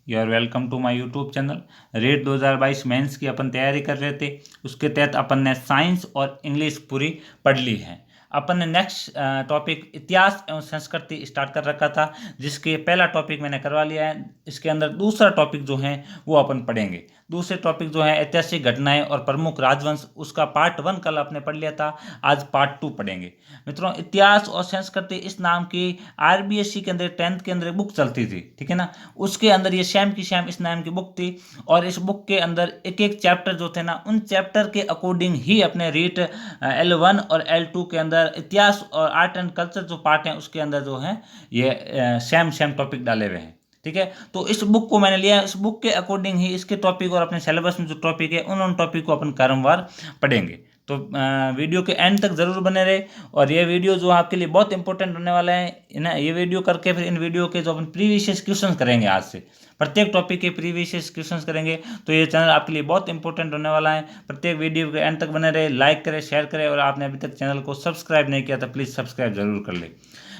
You are welcome to my YouTube channel. रेट 2022 mains की अपन तैयारी कर रहे थे। उसके तहत अपन ने साइंस और इंग्लिश पूरी पढ़ ली है। अपन ने नेक्स्ट टॉपिक इतिहास एवं संस्कृति स्टार्ट कर रखा था, जिसके पहला टॉपिक मैंने करवा लिया है। इसके अंदर दूसरा टॉपिक जो है वो अपन पढ़ेंगे। दूसरे टॉपिक जो है ऐतिहासिक घटनाएं और प्रमुख राजवंश, उसका पार्ट 1 कल आपने पढ़ लिया था। आज पार्ट 2 पढ़ेंगे। मित्रों, इतिहास और संस्कृति इस नाम की आरबीएससी के अंदर 10th के अंदर एक बुक चलती थी, ठीक है ना। उसके अंदर ये श्याम की श्याम इस नाम की बुक थी, और इस बुक के अंदर एक एक चैप्टर जो थे ना, उन चैप्टर के अकॉर्डिंग ही अपने रीट L1 और L2 के अंदर इतिहास और आर्ट एंड कल्चर जो पार्ट हैं उसके अंदर जो है ये सेम सेम टॉपिक डाले हुए हैं, ठीक है। तो इस बुक को मैंने लिया, इस बुक के अकॉर्डिंग ही इसके टॉपिक और अपने सिलेबस में जो टॉपिक है उन टॉपिक को अपन क्रमवार पढ़ेंगे। तो वीडियो के एंड तक ज़रूर बने रहे। और ये वीडियो जो आपके लिए बहुत इंपॉर्टेंट होने वाला है ना। ये वीडियो करके फिर इन वीडियो के जो अपन प्रीवियस क्वेश्चंस करेंगे, आज से प्रत्येक टॉपिक के प्रीवियस क्वेश्चंस करेंगे। तो ये चैनल आपके लिए बहुत इंपॉर्टेंट होने वाला है। प्रत्येक वीडियो के एंड तक बने रहे, लाइक करें, शेयर करें, और आपने अभी तक चैनल को सब्सक्राइब नहीं किया तो प्लीज़ सब्सक्राइब जरूर कर ले।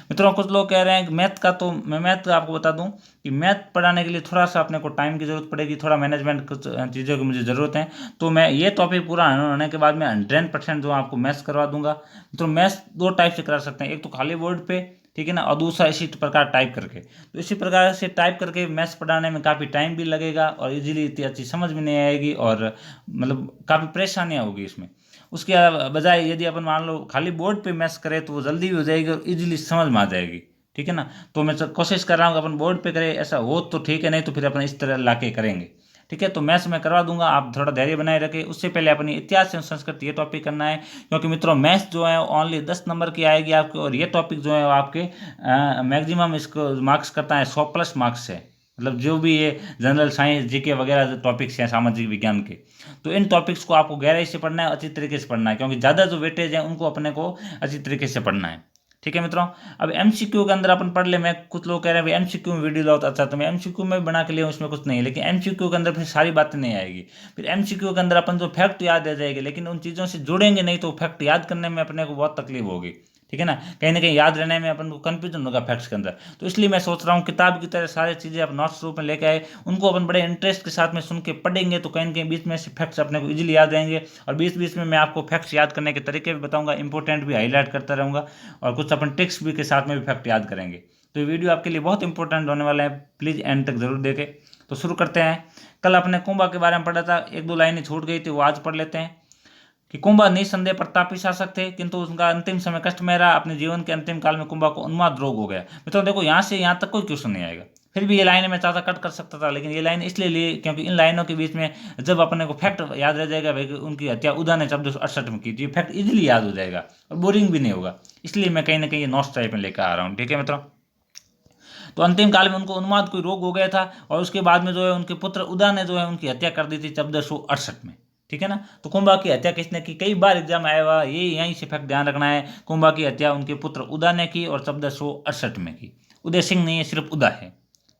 मित्रों, कुछ लोग कह रहे हैं कि मैथ का, तो मैं मैथ का आपको बता दूं कि मैथ पढ़ाने के लिए थोड़ा सा अपने को टाइम की ज़रूरत पड़ेगी, थोड़ा मैनेजमेंट कुछ चीज़ों की मुझे ज़रूरत है। तो मैं ये टॉपिक पूरा होने के बाद मैं 100% जो आपको मैथ्स करवा दूंगा। तो मैथ्स दो टाइप से करा सकते हैं, एक तो खाली बोर्ड पे, ठीक है ना, और दूसरा इसी प्रकार टाइप करके। तो इसी प्रकार से टाइप करके मैथ्स पढ़ाने में काफ़ी टाइम भी लगेगा और इजीली इतनी अच्छी समझ भी नहीं आएगी, और मतलब काफ़ी परेशानियाँ होगी इसमें। उसके बजाय यदि अपन मान लो खाली बोर्ड पे मैथ्स करें तो वो जल्दी भी हो जाएगी और इजीली समझ में आ जाएगी, ठीक है ना। तो मैं कोशिश कर रहा हूँ कि अपन बोर्ड पे करें, ऐसा हो तो ठीक है, नहीं तो फिर अपन इस तरह ला के करेंगे, ठीक है। तो मैथ्स मैं करवा दूंगा, आप थोड़ा धैर्य बनाए रखें। उससे पहले अपनी इतिहास एवं संस्कृति ये टॉपिक करना है, क्योंकि मित्रों मैथ्स जो है ओनली 10 नंबर की आएगी आपको, और ये टॉपिक जो है आपके मैक्सिमम इसको मार्क्स करता है 100+ मार्क्स है। मतलब जो भी ये जनरल साइंस, जीके वगैरह टॉपिक्स हैं सामाजिक विज्ञान के, तो इन टॉपिक्स को आपको गहराई से पढ़ना है, अच्छी तरीके से पढ़ना है, क्योंकि ज़्यादा जो वेटेज है उनको अपने को अच्छी तरीके से पढ़ना है, ठीक है मित्रों। अब एमसीक्यू के अंदर अपन पढ़ ले। मैं कुछ लोग कह रहे हैं भाई एमसीक्यू में वीडियो लाओ तो अच्छा, तो मैं एमसीक्यू में बना के लिया, उसमें कुछ नहीं है, लेकिन एमसीक्यू के अंदर फिर सारी बातें नहीं आएगी। फिर एमसीक्यू के अंदर अपन जो फैक्ट याद आ जाएगी, लेकिन उन चीज़ों से जुड़ेंगे नहीं तो फैक्ट याद करने में अपने को बहुत तकलीफ होगी, ठीक है ना। कहीं ना कहीं याद रहने में अपन को कंफ्यूजन होगा फैक्ट्स के अंदर। तो इसलिए मैं सोच रहा हूँ किताब की तरह सारी चीज़ें आप नोट्स रूप में लेके आए, उनको अपन बड़े इंटरेस्ट के साथ में सुन के पढ़ेंगे, तो कहीं ना कहीं बीच में से फैक्ट्स अपने को इजीली याद रहेंगे। और बीच बीच में मैं आपको फैक्ट्स याद करने के तरीके भी बताऊंगा, इंपॉर्टेंट भी हाईलाइट करता रहूँगा, और कुछ अपन ट्रिक्स भी के साथ में भी फैक्ट याद करेंगे। तो ये वीडियो आपके लिए बहुत इंपॉर्टेंट होने वाला है, प्लीज़ एंड तक जरूर देखें। तो शुरू करते हैं। कल अपने कुंभा के बारे में पढ़ा था, एक दो लाइनें छूट गई थी, वो आज पढ़ लेते हैं। कि कुंभा निसंदेह प्रतापी शासक थे, किंतु उनका अंतिम समय कष्टमय रहा। अपने जीवन के अंतिम काल में कुंभा को उन्माद रोग हो गया। मित्रों देखो, यहाँ से यहाँ तक कोई क्वेश्चन नहीं आएगा, फिर भी ये लाइन मैं चाहता कट कर सकता था, लेकिन ये लाइन इसलिए ली क्योंकि इन लाइनों के बीच में जब अपने को फैक्ट याद रह जाएगा भाई कि उनकी हत्या उदा ने 1468 में की थी, फैक्ट इजीली याद हो जाएगा और बोरिंग भी नहीं होगा। इसलिए मैं कहीं ना कहीं ये नोट्स टाइप में लेकर आ रहा हूँ, ठीक है मित्रों। तो अंतिम काल में उनको उन्माद कोई रोग हो गया था, और उसके बाद में जो है उनके पुत्र उदा ने जो है उनकी हत्या कर दी थी 1468 में, ठीक है ना। तो कुंभा की हत्या किसने की, कई बार एग्जाम आया हुआ, ये यहीं से फैक्ट ध्यान रखना है। कुंभा की हत्या उनके पुत्र उदा ने की और 1468 में की। उदय सिंह नहीं है, सिर्फ उदा है,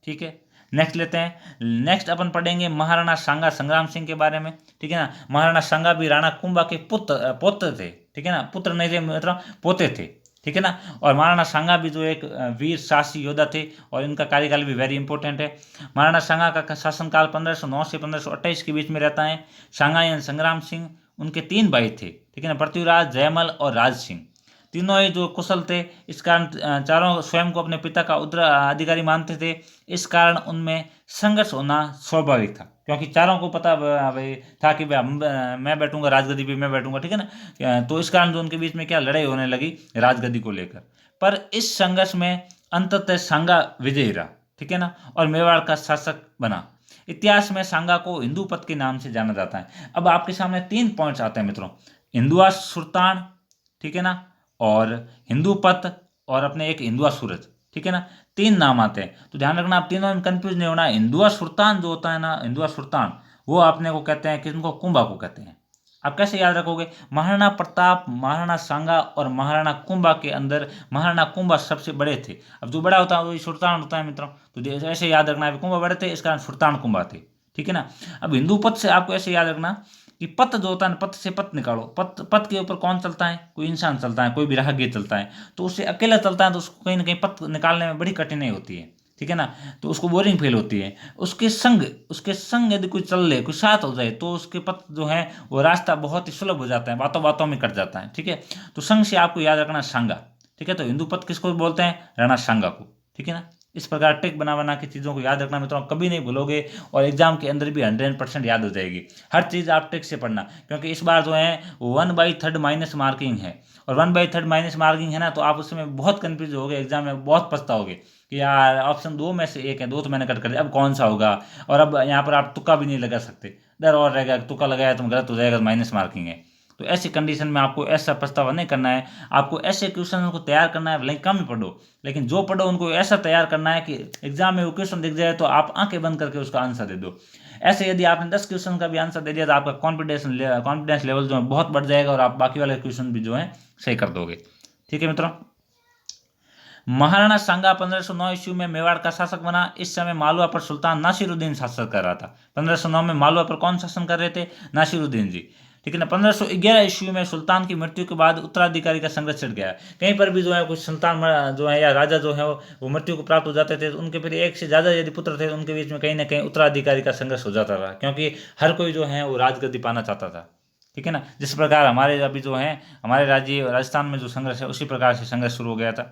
ठीक है। नेक्स्ट लेते हैं। नेक्स्ट अपन पढ़ेंगे महाराणा सांगा संग्राम सिंह के बारे में, ठीक है ना। महाराणा सांगा भी राणा कुंभा के पुत्र थे, ठीक है ना। पुत्र नहीं थे, मतलब पोते थे, ठीक है ना। और महाराणा सांगा भी जो एक वीर साहसी योद्धा थे, और इनका कार्यकाल भी वेरी इंपॉर्टेंट है। महाराणा सांगा का शासनकाल 1509 से 1528 के बीच में रहता है। सांगायन संग्राम सिंह, उनके 3 भाई थे, ठीक है ना, पृथ्वीराज, जयमल और राज सिंह। तीनों ही जो कुशल थे, इस कारण चारों स्वयं को अपने पिता का उत्तराधिकारी मानते थे। इस कारण उनमें संघर्ष होना स्वाभाविक था, क्योंकि चारों को पता भाई था कि मैं बैठूंगा राजगद्दी पे, मैं बैठूंगा, ठीक है ना। तो इस कारण जो उनके बीच में क्या लड़ाई होने लगी राजगद्दी को लेकर। पर इस संघर्ष में अंततः सांगा विजयी रहा, ठीक है ना, और मेवाड़ का शासक बना। इतिहास में सांगा को हिंदूपत के नाम से जाना जाता है। अब आपके सामने 3 पॉइंट्स आते हैं मित्रों, हिंदुआ सुल्तान, ठीक है ना, और हिंदूपत, और अपने एक हिंदुआ सूरज, ठीक है ना। 3 नाम आते हैं, तो ध्यान रखना, आप तीनों में कंफ्यूज नहीं होना। हिंदुआ सुल्तान जो होता है ना, हिंदुआ सुल्तान, वो आपने को कहते हैं, किनको, कुंभा को कहते हैं। आप कैसे याद रखोगे, महाराणा प्रताप, महाराणा सांगा और महाराणा कुंभा के अंदर महाराणा कुंभा सबसे बड़े थे। अब जो बड़ा होता है वही सुल्तान होता है मित्रों। तो ऐसे याद रखना है, कुंभा बड़े थे, इस कारण सुल्तान कुंभा थे, ठीक है ना। अब हिंदू पद से आपको ऐसे याद रखना कि पत जो होता है, पत से पत निकालो, पत के ऊपर कौन चलता है, कोई इंसान चलता है, कोई भी राहगीर चलता है, तो उससे अकेला चलता है तो उसको कहीं ना कहीं पत निकालने में बड़ी कठिनाई होती है, ठीक है ना। तो उसको बोरिंग फील होती है। उसके संग यदि कोई चल ले, कोई साथ हो जाए, तो उसके पथ जो है वो रास्ता बहुत ही सुलभ हो जाता है, बातों बातों में कट जाता है। ठीक है, तो संग से आपको याद रखना सांगा। ठीक है, तो हिंदू पथ किसको बोलते हैं? राणा सांगा को। ठीक है ना। इस प्रकार ट्रिक बना बना के चीज़ों को याद रखना मित्रों, कभी नहीं भूलोगे, और एग्जाम के अंदर भी 100% याद हो जाएगी। हर चीज़ आप ट्रिक से पढ़ना, क्योंकि इस बार जो है 1/3 माइनस मार्किंग है, और 1/3 माइनस मार्किंग है ना, तो आप उसमें बहुत कंफ्यूज हो गए, एग्जाम में बहुत पछताओगे कि यार ऑप्शन 2 में से एक है, 2 तो मैंने कट कर दिया, अब कौन सा होगा। और अब यहाँ पर आप तुक्का भी नहीं लगा सकते, डर और रहेगा, तुक्का लगाया तुम गलत हो जाएगा, माइनस मार्किंग है। तो ऐसी कंडीशन में आपको ऐसा पछतावा नहीं करना है। आपको ऐसे क्वेश्चन को तैयार करना है, भले ही कम ही पढ़ो, लेकिन जो पढ़ो उनको ऐसा तैयार करना है कि एग्जाम में वो क्वेश्चन दिख जाए तो आप आंखें बंद करके उसका आंसर दे दो। ऐसे यदि आपने 10 क्वेश्चन का भी आंसर दे दिया तो आपका कॉन्फिडेंस लेवल जो है बहुत बढ़ जाएगा, और आप बाकी वाले क्वेश्चन भी जो है सही कर दोगे। ठीक है मित्रों, महाराणा सांगा 1509 ईस्वी में मेवाड़ का शासक बना। इस समय मालवा पर सुल्तान नासिरुद्दीन शासन कर रहा था। 1509 में मालवा पर कौन शासन कर रहे थे? नासिरुद्दीन जी। ठीक है ना। 1511 ईस्वी में सुल्तान की मृत्यु के बाद उत्तराधिकारी का संघर्ष छिड़ गया। कहीं पर भी जो है कुछ सुल्तान जो है या राजा जो है वो मृत्यु को प्राप्त हो जाते थे, तो उनके फिर एक से ज़्यादा यदि पुत्र थे, उनके बीच में कहीं ना कहीं उत्तराधिकारी का संघर्ष हो जाता था, क्योंकि हर कोई जो है वो राजगद्दी पाना चाहता था। ठीक है ना। जिस प्रकार हमारे अभी जो है हमारे राज्य राजस्थान में जो संघर्ष है, उसी प्रकार से संघर्ष शुरू हो गया था,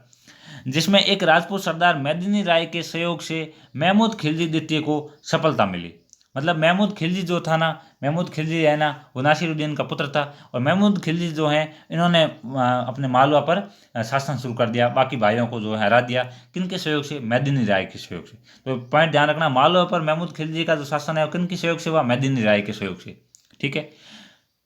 जिसमें एक राजपूत सरदार मेदिनी राय के सहयोग से महमूद खिलजी द्वितीय को सफलता मिली। मतलब महमूद खिलजी जो था ना, महमूद खिलजी है ना, वो नासिरुद्दीन का पुत्र था, और महमूद खिलजी जो है इन्होंने अपने मालवा पर शासन शुरू कर दिया, बाकी भाइयों को जो है हरा दिया। किनके सहयोग से? मेदिनी राय के सहयोग से। तो पॉइंट ध्यान रखना, मालवा पर महमूद खिलजी का जो शासन है वो किनके सहयोग से हुआ? मेदिनी राय के सहयोग से। ठीक है।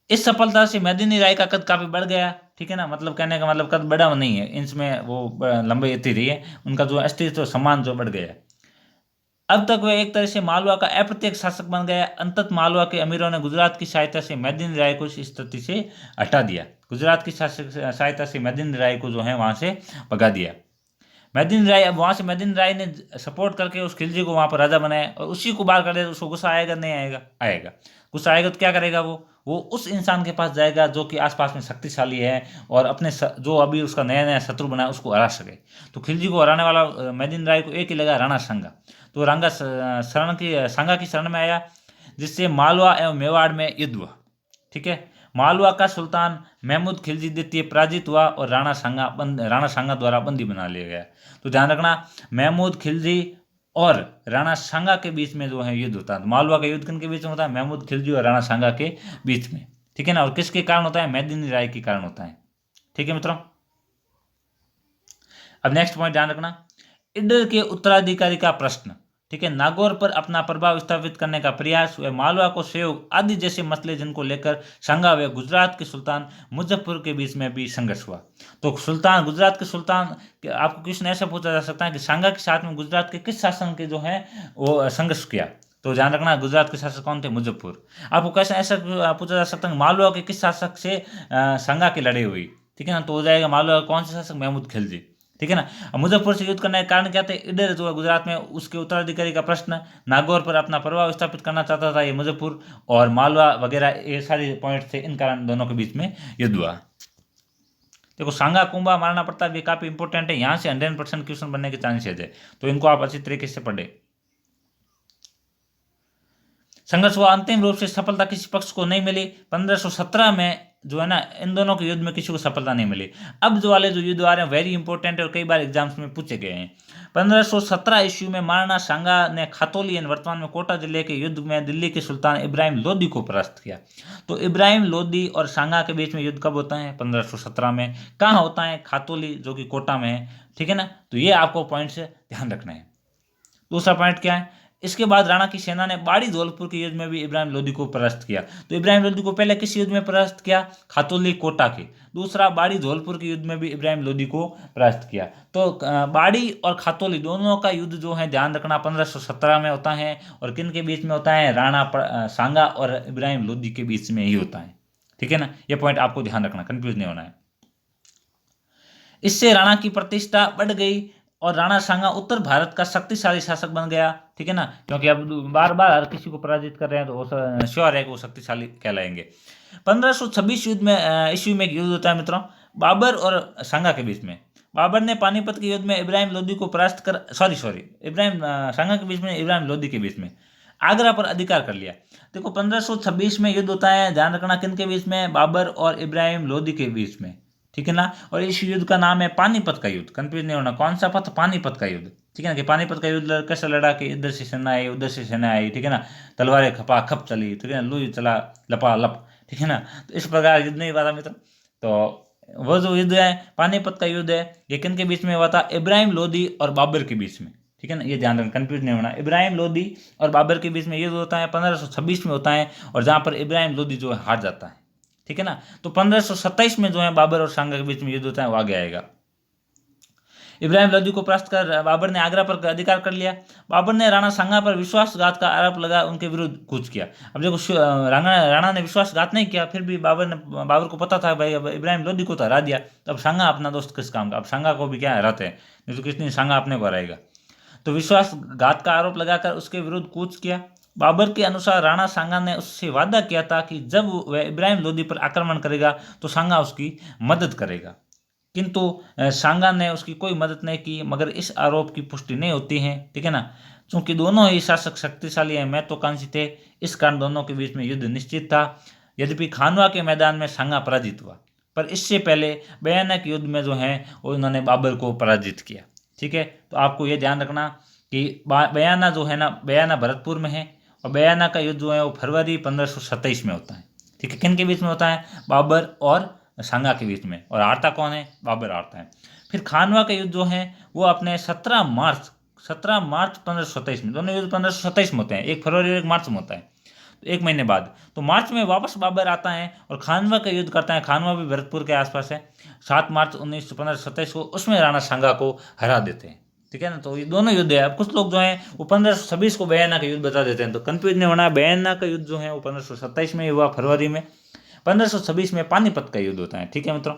इस सफलता से मेदिनी राय का कद काफी बढ़ गया। ठीक है ना, मतलब कहने का मतलब कद बढ़ा नहीं है, इंच में वो लंबाई इतनी रही है, उनका जो अस्तित्व सम्मान जो बढ़ गया है। अब तक वह एक तरह से मालवा का अप्रत्यक्ष शासक बन गया। अंतत मालवा के अमीरों ने गुजरात की सहायता से मेदिनी राय को इस स्थिति से हटा दिया। गुजरात की सहायता से मेदिनी राय को जो है वहां से भगा दिया। मेदिनी राय, अब वहां से मेदिनी राय ने सपोर्ट करके उस खिलजी को वहां पर राजा बनाया, और उसी को बाहर कर दिया। तो उसको गुस्सा आएगा नहीं आएगा? आएगा। गुस्सा आएगा तो क्या करेगा? वो उस इंसान के पास जाएगा जो कि आसपास में शक्तिशाली है, और अपने जो अभी उसका नया नया शत्रु बना है उसको हरा सके। तो खिलजी को हराने वाला मेदिनी राय को एक ही लगा, राणा सांगा। तो रांगा सांगा की शरण में आया, जिससे मालवा एवं मेवाड़ में युद्ध हुआ। ठीक है। मालवा का सुल्तान महमूद खिलजी द्वितीय पराजित हुआ, और राणा सांगा द्वारा बंदी बना लिया गया। तो ध्यान रखना, महमूद खिलजी और राणा सांगा के बीच में जो है युद्ध होता है। तो मालवा का युद्ध किनके बीच में होता है? महमूद खिलजी और राणा सांगा के बीच में। ठीक है ना। और किसके कारण होता है? मेदिनी राय के कारण होता है। ठीक है मित्रों, अब नेक्स्ट पॉइंट ध्यान रखना, इडर के उत्तराधिकारी का प्रश्न। ठीक है। नागौर पर अपना प्रभाव स्थापित करने का प्रयास व मालवा को सहयोग आदि जैसे मसले जिनको लेकर सांगा व गुजरात के सुल्तान मुजफ्फर के बीच में भी संघर्ष हुआ। तो गुजरात के सुल्तान, आपको क्वेश्चन ऐसा पूछा जा सकता है कि सांगा के साथ में गुजरात के किस शासन के जो है वो संघर्ष किया? तो ध्यान रखना, गुजरात के शासक कौन थे? मुजफ्फर। आपको क्वेश्चन ऐसा पूछा जा सकता है, मालवा के किस शासक से सांगा की लड़ाई हुई? ठीक है ना, तो हो जाएगा मालवा का कौन सा शासक? महमूद खिलजी। ठीक है ना। अब मुजफ्फर से युद्ध करने के कारण क्या थे? इडर जो है गुजरात में, उसके उत्तराधिकारी का प्रश्न, नागौर पर अपना प्रभाव स्थापित करना चाहता था ये मुजफ्फर, और मालवा वगैरह, ये सारे पॉइंट थे, इन कारण दोनों के बीच में युद्ध हुआ। देखो, सांगा कुंभा महाराणा प्रताप ये काफी इंपॉर्टेंट है, यहाँ से 100% क्वेश्चन बनने के चांसेज है, तो इनको आप अच्छी तरीके से पढ़े। संघर्ष हुआ, अंतिम रूप से सफलता किसी पक्ष को नहीं मिली। 1517 में जो है ना, इन दोनों के युद्ध में किसी को सफलता नहीं मिली। अब जो वाले जो युद्ध आ रहे हैं वेरी इंपॉर्टेंट है, और कई बार एग्जाम्स में पूछे गए हैं। 1517 ईस्वी में महाराणा सांगा ने खातौली वर्तमान में कोटा जिले के युद्ध में दिल्ली के सुल्तान इब्राहिम लोदी को परास्त किया। तो इब्राहिम लोदी और सांगा के बीच में युद्ध कब होता है? 1517 में। कहाँ होता है? खातौली, जो कि कोटा में है। ठीक है ना। तो ये आपको पॉइंट से ध्यान रखना है। दूसरा पॉइंट क्या है? इसके बाद राणा की सेना ने बाड़ी धौलपुर के युद्ध में भी इब्राहिम लोदी को परास्त किया। तो इब्राहिम लोदी को पहले किस युद्ध में परास्त किया? खातौली कोटा के। दूसरा, बाड़ी धौलपुर के युद्ध में भी इब्राहिम लोदी को परास्त किया। तो बाड़ी और खातौली दोनों का युद्ध जो है ध्यान रखना 1517 में होता है, और किन के बीच में होता है? राणा सांगा और इब्राहिम लोदी के बीच में ही होता है। ठीक है ना। ये पॉइंट आपको ध्यान रखना, कंफ्यूज नहीं होना है। इससे राणा की प्रतिष्ठा बढ़ गई, और राणा सांगा उत्तर भारत का शक्तिशाली शासक बन गया। ठीक है ना, क्योंकि अब बार बार हर किसी को पराजित कर रहे हैं, तो वो श्योर है कि वो शक्तिशाली कहलाएंगे। 1526 ईस्वी में एक युद्ध होता है मित्रों, बाबर और सांगा के बीच में। बाबर ने पानीपत के युद्ध में इब्राहिम लोदी को परास्त कर इब्राहिम सांगा के बीच में, इब्राहिम लोदी के बीच में आगरा पर अधिकार कर लिया। देखो 1526 में युद्ध होता है, ध्यान रखना किन के बीच में, बाबर और इब्राहिम लोदी के बीच में, ठीक है ना। और इस युद्ध का नाम है पानीपत का युद्ध, कंफ्यूज नहीं होना, कौन सा पथ, पानीपत का युद्ध, ठीक है ना। कि पानीपत का युद्ध कैसे लड़ा कि इधर से सेना आई उधर से सेना आई, ठीक है ना, तलवारें खपा खप चली, ठीक है ना, लुई चला लपा लप, ठीक है ना। तो इस प्रकार युद्ध नहीं हुआ था मित्र। तो वो जो युद्ध है पानीपत का युद्ध है, ये किन के बीच में हुआ था, इब्राहिम लोदी और बाबर के बीच में, ठीक है ना। ये ध्यान रखना, कंफ्यूज नहीं होना, इब्राहिम लोदी और बाबर के बीच में युद्ध होता है, 1526 में होता है, और जहाँ पर इब्राहिम लोदी जो है हार जाता है, ठीक है ना। तो 1527 में जो है बाबर और सांगा के बीच में युद्ध होता है, वो आगे आएगा। इब्राहिम लोदी को परास्त कर बाबर ने आगरा पर अधिकार कर लिया। बाबर ने राणा सांगा पर विश्वासघात का आरोप लगा, उनके विरुद्ध कूच किया। अब देखो राणा ने विश्वासघात नहीं किया, फिर भी बाबर को पता था भाई अब इब्राहिम लोदी को तो हरा दिया, तो अब सांगा अपना दोस्त किस काम का, अब सांगा को भी क्या हराते हैं, नहीं तो किस दिन सांगा अपने को हराएगा। तो विश्वासघात का आरोप लगाकर उसके विरुद्ध कूच किया। बाबर के अनुसार राणा सांगा ने उससे वादा किया था कि जब वह इब्राहिम लोदी पर आक्रमण करेगा तो सांगा उसकी मदद करेगा, किंतु सांगा ने उसकी कोई मदद नहीं की, मगर इस आरोप की पुष्टि नहीं होती है, ठीक है ना। चूंकि दोनों ही शासक शक्तिशाली हैं, महत्वाकांक्षी थे, इस कारण दोनों के बीच में युद्ध निश्चित था। यद्यपि खानवा के मैदान में सांगा पराजित हुआ, पर इससे पहले बयाना के युद्ध में जो है वो उन्होंने बाबर को पराजित किया, ठीक है। तो आपको ये ध्यान रखना कि बयाना जो है ना, बयाना भरतपुर में है, और बयाना का युद्ध जो है वो फरवरी 1527 में होता है, ठीक है। किन के बीच में होता है, बाबर और सांगा के बीच में, और हारता कौन है, बाबर हारता है। फिर खानवा का युद्ध जो है वो अपने 17 मार्च 1527 में, दोनों युद्ध 1527 में होते हैं, 1 फरवरी और 1 मार्च में होता है, तो 1 महीने बाद। तो मार्च में वापस बाबर आता है और खानवा का युद्ध करता है, खानवा भी भरतपुर के आसपास है, 7 मार्च 1527 को, उसमें राणा सांगा को हरा देते हैं, ठीक है ना। तो ये दोनों युद्ध है। अब कुछ लोग जो हैं वो 1526 को बयाना का युद्ध बता देते हैं, तो कंफ्यूज नहीं होना, बयाना का युद्ध जो है वो 1527 में हुआ फरवरी में, 1526 में पानीपत का युद्ध होता है, ठीक है मित्रों।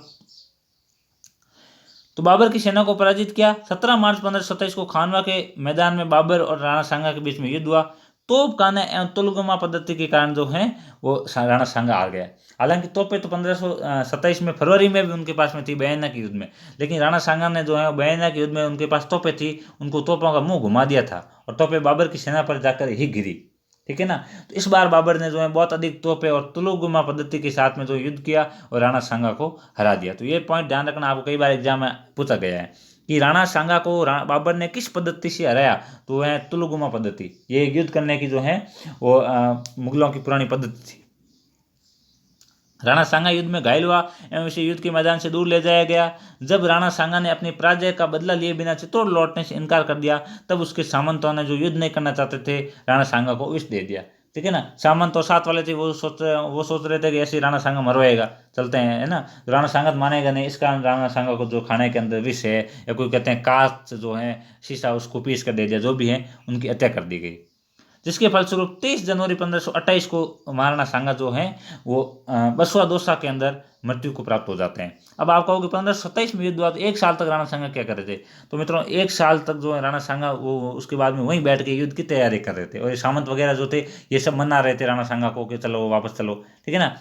तो बाबर की सेना को पराजित किया। 17 मार्च 1527 को खानवा के मैदान में बाबर और राणा सांगा के बीच में युद्ध हुआ। तोप खाने एवं तुलगमा पद्धति के कारण जो है वो राणा सांगा हार गया। हालांकि तोपें तो 1527 में फरवरी में भी उनके पास में थी बयाना के युद्ध में, लेकिन राणा सांगा ने जो है बयाना के युद्ध में उनके पास तोपें थी, उनको तोपों का मुंह घुमा दिया था और तोपें बाबर की सेना पर जाकर ही गिरी, ठीक है ना। तो इस बार बाबर ने जो है बहुत अधिक तोपें और तुलुगुमा पद्धति के साथ में जो युद्ध किया और राणा सांगा को हरा दिया। तो ये पॉइंट ध्यान रखना, आपको कई बार एग्जाम में पूछा गया है कि राणा सांगा को बाबर ने किस पद्धति से हराया, तो वह तुलुगुमा पद्धति, ये युद्ध करने की जो है वो मुगलों की पुरानी पद्धति थी। राणा सांगा युद्ध में घायल हुआ एवं इसे युद्ध के मैदान से दूर ले जाया गया। जब राणा सांगा ने अपनी पराजय का बदला लिए बिना चित्तौड़ लौटने से इनकार कर दिया, तब उसके सामंतों ने जो युद्ध नहीं करना चाहते थे राणा सांगा को विष दे दिया, ठीक है ना। सामंत और साथ वाले थे वो सोच रहे थे कि ऐसे राणा सांगा मरवाएगा, चलते हैं, है ना। राणा सांगा मानेगा नहीं, इस कारण राणा सांगा को जो खाने के अंदर विष है या कोई कहते हैं कांच जो है शीशा, उसको पीस कर दे दिया, जो भी है उनकी हत्या कर दी गई, जिसके फलस्वरूप 23 जनवरी 1528 को महाराणा सांगा जो है वो बसवा दोसा के अंदर मृत्यु को प्राप्त हो जाते हैं। अब आप कहोगे 1527 में युद्ध हुआ तो 1 साल तक राणा सांगा क्या कर रहे थे, तो मित्रों 1 साल तक जो है राणा सांगा वो उसके बाद में वहीं बैठ के युद्ध की तैयारी कर रहे थे, और ये सामंत वगैरह जो थे ये सब मना रहे थे राणा सांगा को कि चलो वापस चलो, ठीक है ना।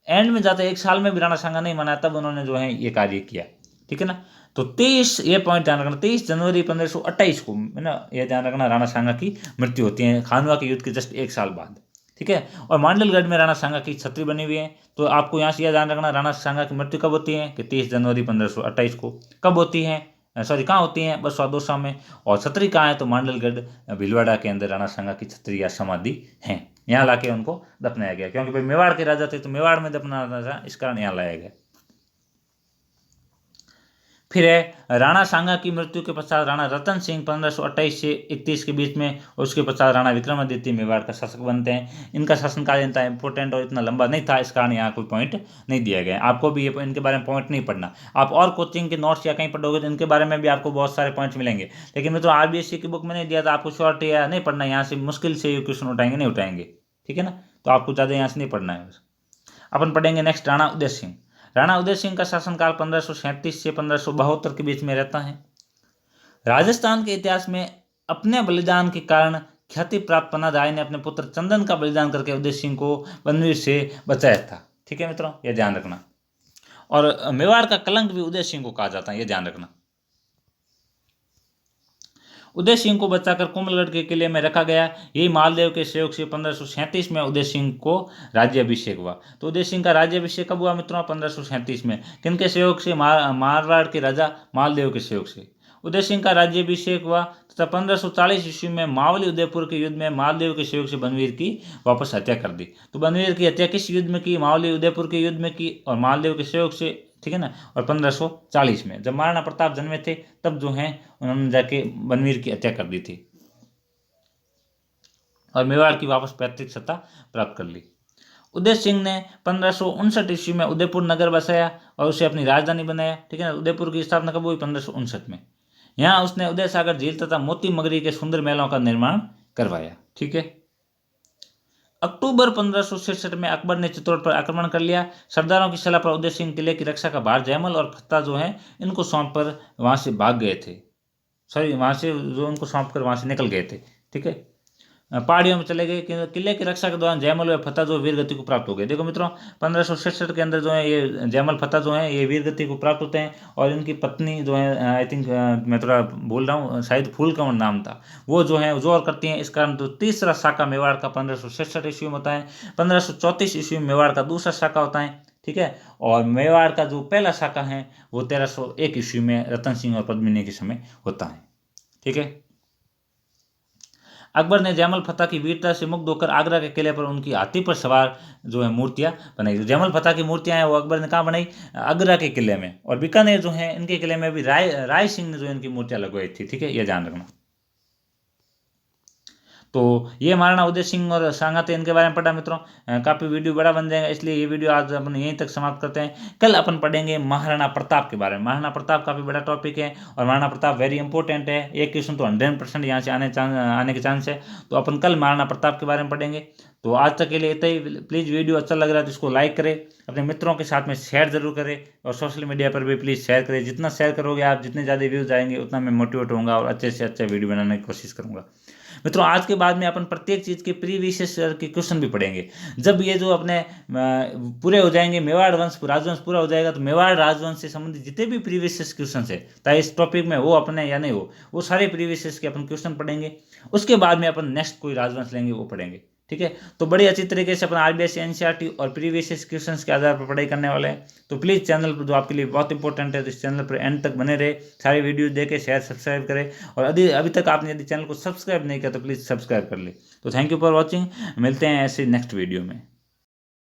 एंड में जाते 1 साल में भी राणा सांगा नहीं मना, तब उन्होंने जो है ये कार्य किया, ठीक है ना। तो 23, ये पॉइंट ध्यान रखना, 23 जनवरी 1528 को, है ना, ये ध्यान रखना, राणा सांगा की मृत्यु होती है खानवा के युद्ध के जस्ट 1 साल बाद, ठीक है। और मांडलगढ़ में राणा सांगा की छतरी बनी हुई है। तो आपको यहाँ से यह ध्यान रखना, राणा सांगा की मृत्यु कब होती है कि 23 जनवरी 1528 को। कब होती है, सॉरी कहाँ होती है, बसवा दोसा में। और छतरी कहाँ है, तो मांडलगढ़ भीलवाड़ा के अंदर राणा सांगा की छतरी या समाधि है, यहाँ लाके उनको दफनाया गया, क्योंकि भाई मेवाड़ के राजा थे तो मेवाड़ में दफनाना था, इस कारण यहाँ लाया गया। फिर है राणा सांगा की मृत्यु के पश्चात राणा रतन सिंह 1528 से 31 के बीच में, और उसके पश्चात राणा विक्रमादित्य मेवाड़ का शासक बनते हैं। इनका शासनकाल इतना इंपॉर्टेंट और इतना लंबा नहीं था, इस कारण यहाँ कोई पॉइंट नहीं दिया गया। आपको भी ये इनके बारे में पॉइंट नहीं पढ़ना, आप और कोचिंग के नोट्स या कहीं पढ़ोगे तो इनके बारे में भी आपको बहुत सारे पॉइंट्स मिलेंगे, लेकिन मित्रों आरबीएससी की बुक में नहीं दिया था, आपको शॉर्ट या नहीं पढ़ना, यहाँ से मुश्किल से ये क्वेश्चन उठाएंगे नहीं उठाएंगे, ठीक है ना। तो आपको ज़्यादा यहाँ से नहीं पढ़ना है। अपन पढ़ेंगे नेक्स्ट राणा उदय सिंह। राणा उदय सिंह का शासनकाल 1537 से 1572 के बीच में रहता है। राजस्थान के इतिहास में अपने बलिदान के कारण ख्याति प्राप्त पन्नाधाय ने अपने पुत्र चंदन का बलिदान करके उदय सिंह को बनवीर से बचाया था, ठीक है मित्रों, यह ध्यान रखना। और मेवाड़ का कलंक भी उदय सिंह को कहा जाता है, यह ध्यान रखना। उदय सिंह को बचाकर कोमलगढ़ के किले में रखा गया। यही मालदेव के सहयोग से 1537 में उदय सिंह को राज्याभिषेक हुआ। तो उदय सिंह का राज्याभिषेक कब हुआ मित्रों? 1537 में। किनके सहयोग से? मारवाड़ के राजा मालदेव के सहयोग से उदय सिंह का राज्याभिषेक हुआ तथा 1540 ईस्वी में मावली उदयपुर के युद्ध में मालदेव के सहयोग से बनवीर की वापस हत्या कर दी। तो बनवीर की हत्या किस युद्ध में की? मावली उदयपुर के युद्ध में की और मालदेव के सहयोग से, ठीक है ना। और 1540 में जब महाराणा प्रताप जन्मे थे तब जो है उन्होंने जाके बनवीर की हत्या कर दी थी और मेवाड़ की वापस पैतृक सत्ता प्राप्त कर ली। उदय सिंह ने 1559 ईस्वी में उदयपुर नगर बसाया और उसे अपनी राजधानी बनाया, ठीक है ना। उदयपुर की स्थापना कब हुई? 1559 में। यहाँ उसने उदय सागर झील तथा मोती मगरी के सुंदर महलों का निर्माण करवाया, ठीक है। अक्टूबर 1566 में अकबर ने चित्तौड़ पर आक्रमण कर लिया। सरदारों की सलाह पर उदय सिंह किले की रक्षा का भार जयमल और फत्ता जो है इनको सौंप कर वहां से भाग गए थे, वहां से जो उनको सौंप कर वहां से निकल गए थे, ठीक है। पहाड़ियों में चले गए। किले की रक्षा के दौरान जयमल व फतेह जो वीर गति को प्राप्त हो गए। देखो मित्रों 1566 के अंदर जो है ये जयमल फतेह जो है ये वीर गति को प्राप्त होते हैं और इनकी पत्नी जो है आई थिंक मैं थोड़ा बोल रहा हूँ, शायद फूल कंवर नाम था, वो जो है जोर करती हैं। इस कारण तो तीसरा शाखा मेवाड़ का 1566 ईस्वी में होता है। 1534 ईस्वी में मेवाड़ का दूसरा शाखा होता है, ठीक है। और मेवाड़ का जो पहला शाखा है वो 1301 ईस्वी में रतन सिंह और पद्मिनी के समय होता है, ठीक है। अकबर ने जयमल फतेह की वीरता से मुग्ध होकर आगरा के किले पर उनकी हाथी पर सवार जो है मूर्तियां बनाई। जयमल फतेह की मूर्तियां हैं वो अकबर ने कहाँ बनाई? आगरा के किले में। और बीकानेर जो है इनके किले में भी राय सिंह ने जो इनकी मूर्तियां लगवाई थी, ठीक है, ये ध्यान रखना। तो ये महाराणा उदय सिंह और सांगाते इनके बारे में पढ़ा मित्रों। काफ़ी वीडियो बड़ा बन जाएगा, इसलिए ये वीडियो आज अपन यहीं तक समाप्त करते हैं। कल अपन पढ़ेंगे महाराणा प्रताप के बारे में। महाराणा प्रताप काफ़ी बड़ा टॉपिक है और महाराणा प्रताप वेरी इंपॉर्टेंट है। एक क्वेश्चन तो 100% यहाँ से आने के चांस है। तो अपन कल महाराणा प्रताप के बारे में पढ़ेंगे। तो आज तक के लिए इतना ही। प्लीज़ वीडियो अच्छा लग रहा है तो इसको लाइक करें, अपने मित्रों के साथ में शेयर जरूर करें और सोशल मीडिया पर भी प्लीज़ शेयर करें। जितना शेयर करोगे आप, जितने ज़्यादा व्यूज़ आएंगे उतना मैं मोटिवेट होऊंगा और अच्छे से अच्छा वीडियो बनाने की कोशिश करूँगा। मित्रों आज के बाद में अपन प्रत्येक चीज़ के प्रीवियस के क्वेश्चन भी पढ़ेंगे। जब ये जो अपने पूरे हो जाएंगे, मेवाड़ वंश राजवंश पूरा हो जाएगा, तो मेवाड़ राजवंश से संबंधित जितने भी प्रीवियस क्वेश्चन है, चाहे इस टॉपिक में हो अपने या नहीं हो, वो सारे प्रीवियस के अपन क्वेश्चन पढ़ेंगे। उसके बाद में अपन नेक्स्ट कोई राजवंश लेंगे वो पढ़ेंगे, ठीक है। तो बड़ी अच्छी तरीके से अपन आरबीआईसी एनसीईआरटी और प्रीवियस क्वेश्चंस के आधार पर पढ़ाई करने वाले हैं। तो प्लीज़ चैनल पर जो आपके लिए बहुत इंपॉर्टेंट है, तो इस चैनल पर एंड तक बने रहे, सारी वीडियो देखे, शेयर सब्सक्राइब करें। और अभी तक आपने यदि चैनल को सब्सक्राइब नहीं किया तो प्लीज़ सब्सक्राइब कर ले। तो थैंक यू फॉर वॉचिंग। मिलते हैं ऐसे नेक्स्ट वीडियो में।